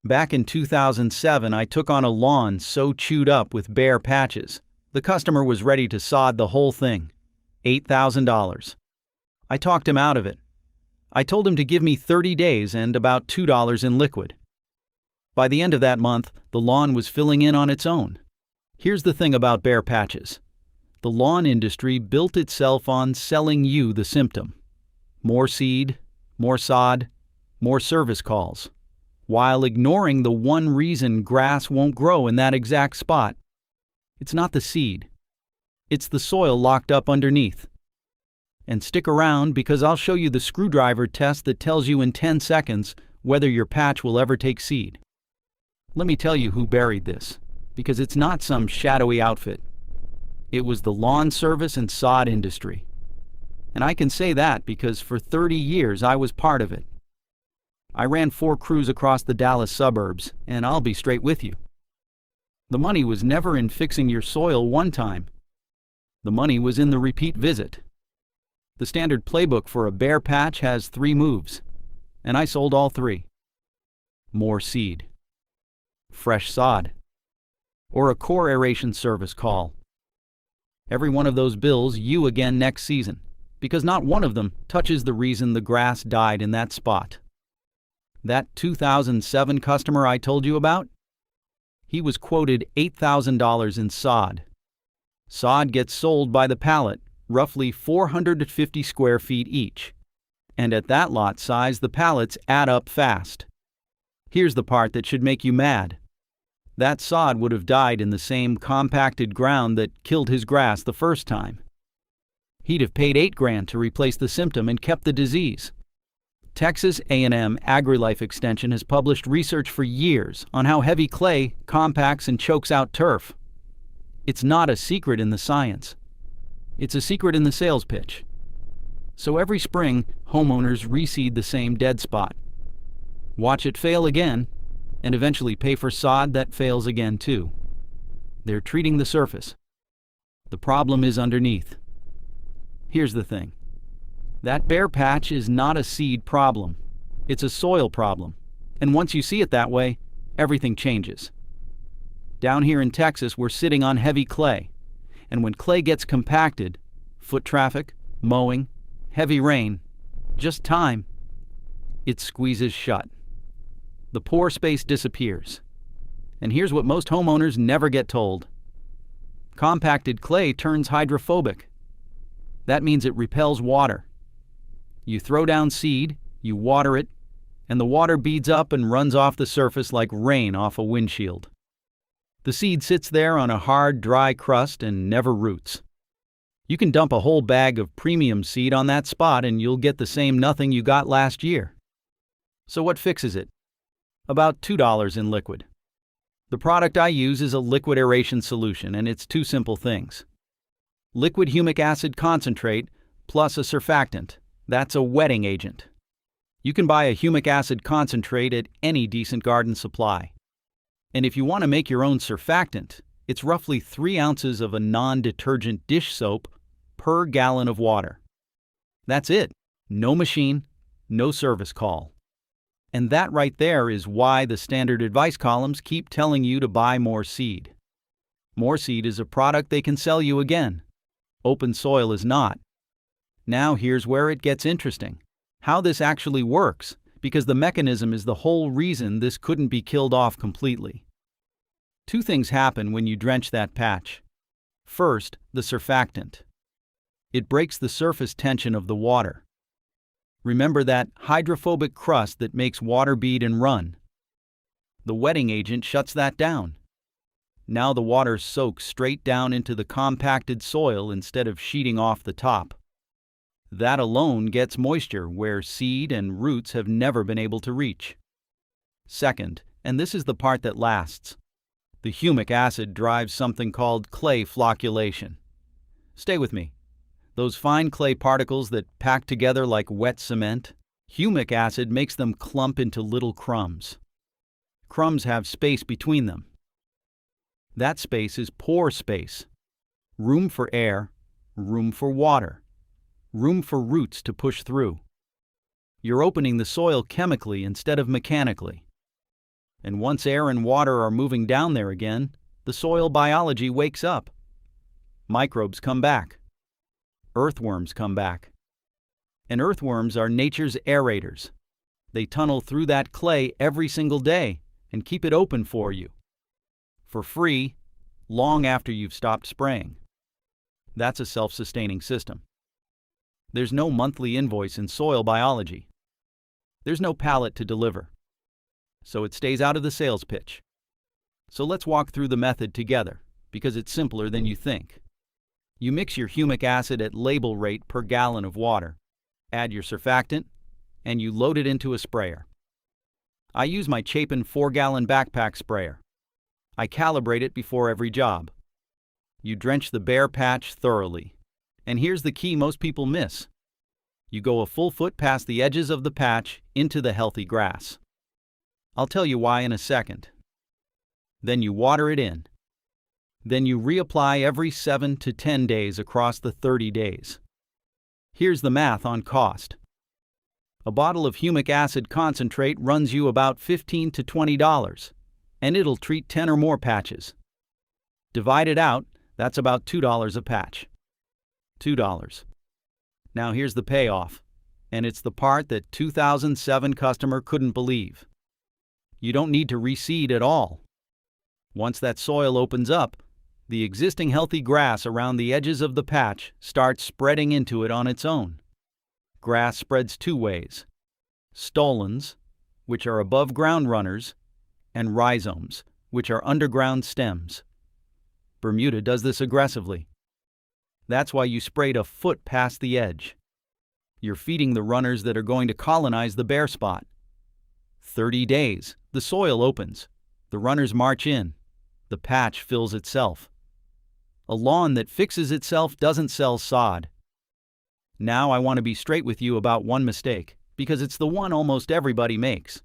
Back in 2007, I took on a lawn so chewed up with bare patches. The customer was ready to sod the whole thing. $8,000. I talked him out of it. I told him to give me 30 days and about $2 in liquid. By the end of that month, the lawn was filling in on its own. Here's the thing about bare patches. The lawn industry built itself on selling you the symptom. More seed, more sod, more service calls, while ignoring the one reason grass won't grow in that exact spot. It's not the seed. It's the soil locked up underneath. And stick around because I'll show you the screwdriver test that tells you in 10 seconds whether your patch will ever take seed. Let me tell you who buried this, because it's not some shadowy outfit. It was the lawn service and sod industry. And I can say that because for 30 years I was part of it. I ran 4 crews across the Dallas suburbs, and I'll be straight with you. The money was never in fixing your soil one time. The money was in the repeat visit. The standard playbook for a bare patch has 3 moves, and I sold all 3. More seed, fresh sod, or a core aeration service call. Every one of those bills you again next season, because not one of them touches the reason the grass died in that spot. That 2007 customer I told you about? He was quoted $8,000 in sod. Sod gets sold by the pallet, roughly 450 square feet each. And at that lot size, the pallets add up fast. Here's the part that should make you mad. That sod would have died in the same compacted ground that killed his grass the first time. He'd have paid $8,000 to replace the symptom and kept the disease. Texas A&M AgriLife Extension has published research for years on how heavy clay compacts and chokes out turf. It's not a secret in the science. It's a secret in the sales pitch. So every spring, homeowners reseed the same dead spot. Watch it fail again, and eventually pay for sod that fails again too. They're treating the surface. The problem is underneath. Here's the thing. That bare patch is not a seed problem. It's a soil problem. And once you see it that way, everything changes. Down here in Texas, we're sitting on heavy clay. And when clay gets compacted, foot traffic, mowing, heavy rain, just time, it squeezes shut. The pore space disappears. And here's what most homeowners never get told. Compacted clay turns hydrophobic. That means it repels water. You throw down seed, you water it, and the water beads up and runs off the surface like rain off a windshield. The seed sits there on a hard, dry crust and never roots. You can dump a whole bag of premium seed on that spot and you'll get the same nothing you got last year. So what fixes it? About $2 in liquid. The product I use is a liquid aeration solution, and it's 2 simple things. Liquid humic acid concentrate plus a surfactant. That's a wetting agent. You can buy a humic acid concentrate at any decent garden supply. And if you want to make your own surfactant, it's roughly 3 ounces of a non-detergent dish soap per gallon of water. That's it. No machine, no service call. And that right there is why the standard advice columns keep telling you to buy more seed. More seed is a product they can sell you again. Open soil is not. Now here's where it gets interesting. How this actually works, because the mechanism is the whole reason this couldn't be killed off completely. 2 things happen when you drench that patch. First, the surfactant. It breaks the surface tension of the water. Remember that hydrophobic crust that makes water bead and run. The wetting agent shuts that down. Now the water soaks straight down into the compacted soil instead of sheeting off the top. That alone gets moisture where seed and roots have never been able to reach. Second, and this is the part that lasts, the humic acid drives something called clay flocculation. Stay with me. Those fine clay particles that pack together like wet cement, humic acid makes them clump into little crumbs. Crumbs have space between them. That space is pore space. Room for air, room for water. Room for roots to push through. You're opening the soil chemically instead of mechanically. And once air and water are moving down there again, the soil biology wakes up. Microbes come back. Earthworms come back. And earthworms are nature's aerators. They tunnel through that clay every single day and keep it open for you. For free, long after you've stopped spraying. That's a self-sustaining system. There's no monthly invoice in soil biology. There's no pallet to deliver. So it stays out of the sales pitch. So let's walk through the method together, because it's simpler than you think. You mix your humic acid at label rate per gallon of water, add your surfactant, and you load it into a sprayer. I use my Chapin 4-gallon backpack sprayer. I calibrate it before every job. You drench the bare patch thoroughly. And here's the key most people miss. You go a full foot past the edges of the patch into the healthy grass. I'll tell you why in a second. Then you water it in. Then you reapply every 7 to 10 days across the 30 days. Here's the math on cost. A bottle of humic acid concentrate runs you about $15 to $20, and it'll treat 10 or more patches. Divide it out, that's about $2 a patch. $2. Now here's the payoff, and it's the part that 2007 customer couldn't believe. You don't need to reseed at all. Once that soil opens up, the existing healthy grass around the edges of the patch starts spreading into it on its own. Grass spreads two ways: stolons, which are above ground runners, and rhizomes, which are underground stems. Bermuda does this aggressively. That's why you sprayed a foot past the edge. You're feeding the runners that are going to colonize the bare spot. 30 days, the soil opens, the runners march in, the patch fills itself. A lawn that fixes itself doesn't sell sod. Now I want to be straight with you about one mistake, because it's the one almost everybody makes.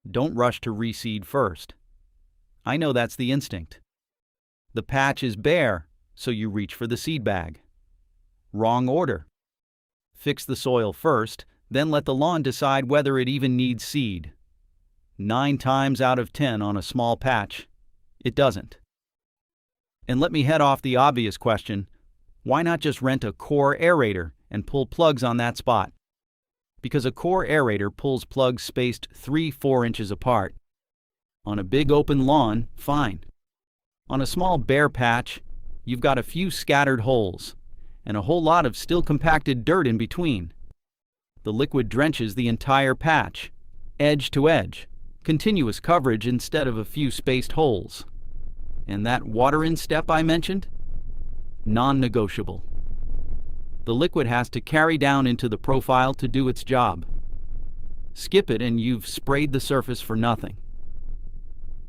Don't rush to reseed first. I know that's the instinct. The patch is bare, so you reach for the seed bag. Wrong order. Fix the soil first, then let the lawn decide whether it even needs seed. 9 times out of 10 on a small patch, it doesn't. And let me head off the obvious question, why not just rent a core aerator and pull plugs on that spot? Because a core aerator pulls plugs spaced 3-4 inches apart. On a big open lawn, fine. On a small bare patch, you've got a few scattered holes, and a whole lot of still compacted dirt in between. The liquid drenches the entire patch, edge to edge, continuous coverage instead of a few spaced holes. And that water-in step I mentioned? Non-negotiable. The liquid has to carry down into the profile to do its job. Skip it and you've sprayed the surface for nothing.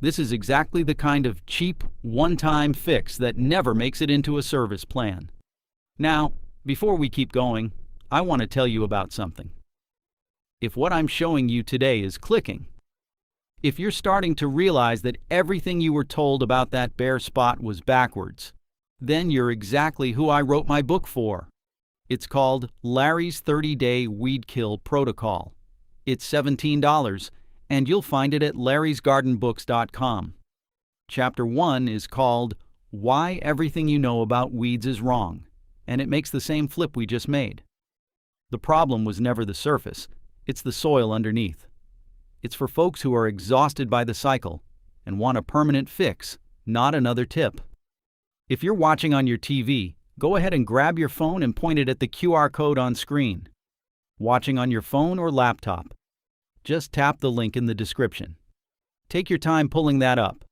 This is exactly the kind of cheap, one-time fix that never makes it into a service plan. Now, before we keep going, I want to tell you about something. If what I'm showing you today is clicking, if you're starting to realize that everything you were told about that bare spot was backwards, then you're exactly who I wrote my book for. It's called Larry's 30-Day Weed Kill Protocol. It's $17, and you'll find it at larrysgardenbooks.com. Chapter 1 is called Why Everything You Know About Weeds is Wrong, and it makes the same flip we just made. The problem was never the surface, it's the soil underneath. It's for folks who are exhausted by the cycle and want a permanent fix, not another tip. If you're watching on your TV, go ahead and grab your phone and point it at the QR code on screen. Watching on your phone or laptop, just tap the link in the description. Take your time pulling that up.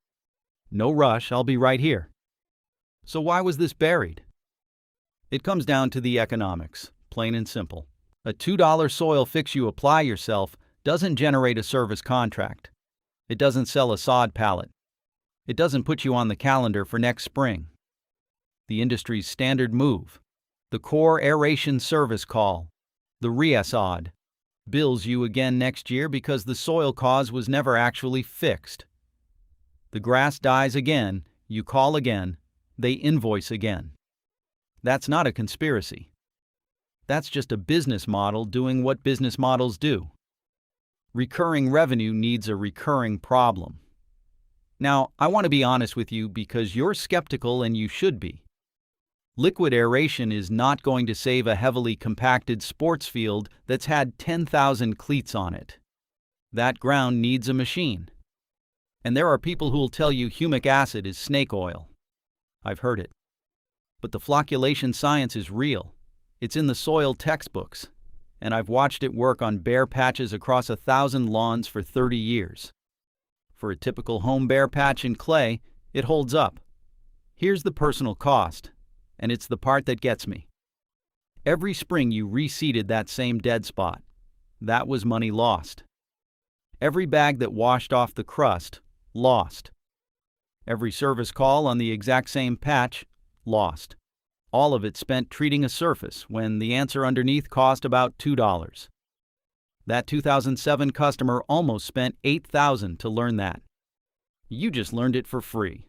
No rush, I'll be right here. So why was this buried? It comes down to the economics, plain and simple. A $2 soil fix you apply yourself doesn't generate a service contract. It doesn't sell a sod pallet. It doesn't put you on the calendar for next spring. The industry's standard move, the core aeration service call, the RESOD, bills you again next year because the soil cause was never actually fixed. The grass dies again, you call again, they invoice again. That's not a conspiracy. That's just a business model doing what business models do. Recurring revenue needs a recurring problem. Now, I want to be honest with you because you're skeptical and you should be. Liquid aeration is not going to save a heavily compacted sports field that's had 10,000 cleats on it. That ground needs a machine. And there are people who'll tell you humic acid is snake oil. I've heard it. But the flocculation science is real. It's in the soil textbooks. And I've watched it work on bare patches across 1,000 lawns for 30 years. For a typical home bare patch in clay, it holds up. Here's the personal cost, and it's the part that gets me. Every spring you reseeded that same dead spot. That was money lost. Every bag that washed off the crust, lost. Every service call on the exact same patch, lost. All of it spent treating a surface when the answer underneath cost about $2. That 2007 customer almost spent $8,000 to learn that. You just learned it for free.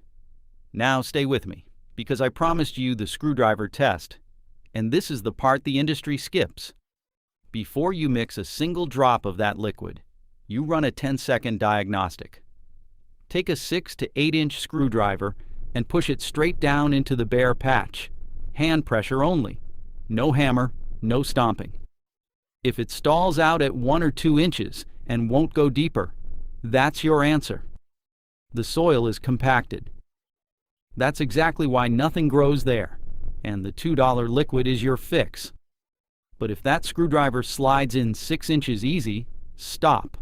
Now stay with me, because I promised you the screwdriver test, and this is the part the industry skips. Before you mix a single drop of that liquid, you run a 10-second diagnostic. Take a 6 to 8-inch screwdriver and push it straight down into the bare patch. Hand pressure only. No hammer, no stomping. If it stalls out at 1 or 2 inches and won't go deeper, that's your answer. The soil is compacted. That's exactly why nothing grows there, and the $2 liquid is your fix. But if that screwdriver slides in 6 inches easy, stop.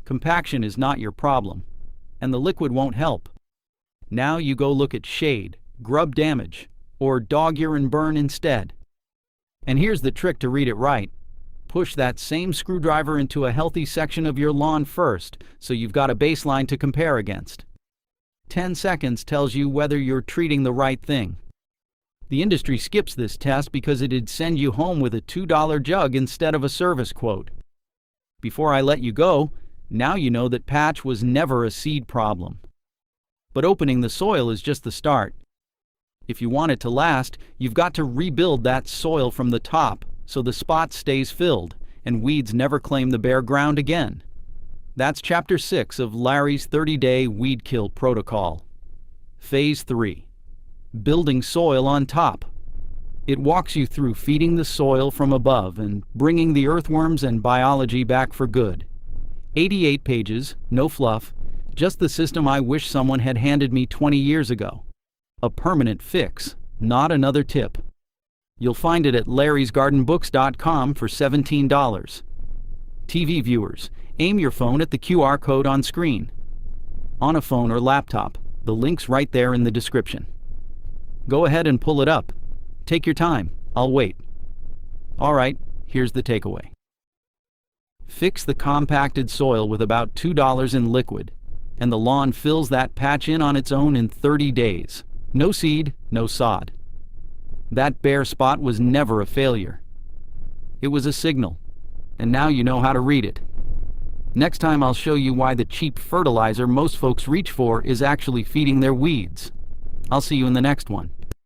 Compaction is not your problem, and the liquid won't help. Now you go look at shade, grub damage, or dog urine burn instead. And here's the trick to read it right. Push that same screwdriver into a healthy section of your lawn first, so you've got a baseline to compare against. 10 seconds tells you whether you're treating the right thing. The industry skips this test because it'd send you home with a $2 jug instead of a service quote. Before I let you go, now you know that patch was never a seed problem. But opening the soil is just the start. If you want it to last, you've got to rebuild that soil from the top so the spot stays filled and weeds never claim the bare ground again. That's Chapter 6 of Larry's 30-day weed kill protocol. Phase 3. Building soil on top. It walks you through feeding the soil from above and bringing the earthworms and biology back for good. 88 pages, no fluff, just the system I wish someone had handed me 20 years ago. A permanent fix, not another tip. You'll find it at larrysgardenbooks.com for $17. TV viewers, aim your phone at the QR code on screen. On a phone or laptop, the link's right there in the description. Go ahead and pull it up. Take your time, I'll wait. All right, here's the takeaway. Fix the compacted soil with about $2 in liquid, and the lawn fills that patch in on its own in 30 days. No seed, no sod. That bare spot was never a failure. It was a signal, and now you know how to read it. Next time I'll show you why the cheap fertilizer most folks reach for is actually feeding their weeds. I'll see you in the next one.